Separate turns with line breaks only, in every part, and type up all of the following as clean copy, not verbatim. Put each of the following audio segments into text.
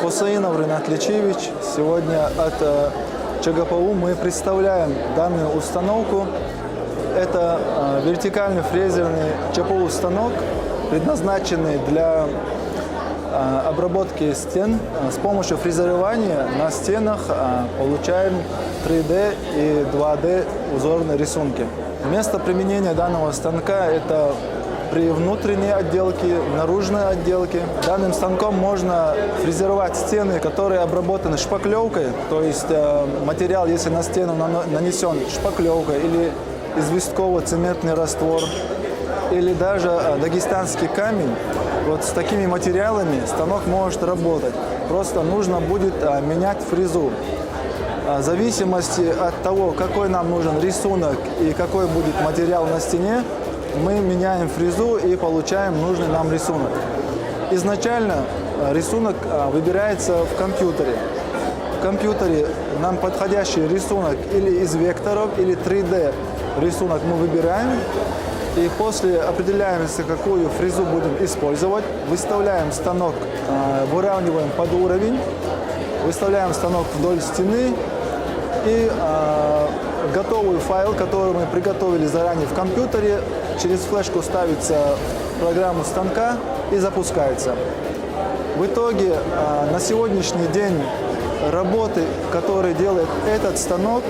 Хусаинов Ринат Личевич. Сегодня от ЧГПУ мы представляем данную установку. Это вертикальный фрезерный ЧПУ станок, предназначенный для обработки стен. С помощью фрезерования на стенах получаем 3D и 2D узорные рисунки. Место применения данного станка – это при внутренней отделке, наружной отделке. Данным станком можно фрезеровать стены, которые обработаны шпаклевкой, то есть материал, если на стену нанесен шпаклевкой или известково-цементный раствор, или даже дагестанский камень. Вот с такими материалами станок может работать. Просто нужно будет менять фрезу. В зависимости от того, какой нам нужен рисунок и какой будет материал на стене, мы меняем фрезу и получаем нужный нам рисунок. Изначально рисунок выбирается в компьютере. В компьютере нам подходящий рисунок или из векторов, или 3D рисунок мы выбираем. И после определяемся, какую фрезу будем использовать, выставляем станок, выравниваем под уровень, выставляем станок вдоль стены и готовый файл, который мы приготовили заранее в компьютере, через флешку ставится в программу станка и запускается. В итоге на сегодняшний день работы, которые делает этот станок,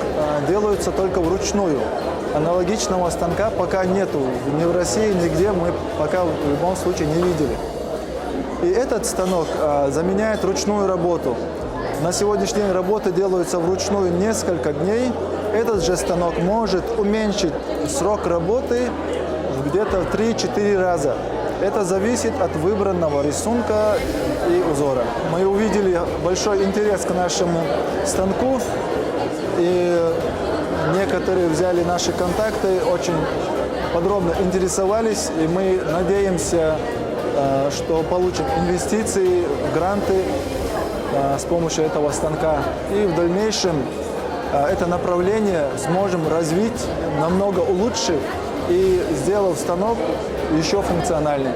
делаются только вручную. Аналогичного станка пока нету ни в России, нигде мы пока в любом случае не видели. И этот станок заменяет ручную работу. На сегодняшний день работы делаются вручную несколько дней. Этот же станок может уменьшить срок работы где-то в 3-4 раза. Это зависит от выбранного рисунка и узора. Мы увидели большой интерес к нашему станку, и некоторые взяли наши контакты, очень подробно интересовались, и мы надеемся, что получим инвестиции, гранты с помощью этого станка. И в дальнейшем это направление сможем развить, намного улучшив и сделав станок еще функциональнее.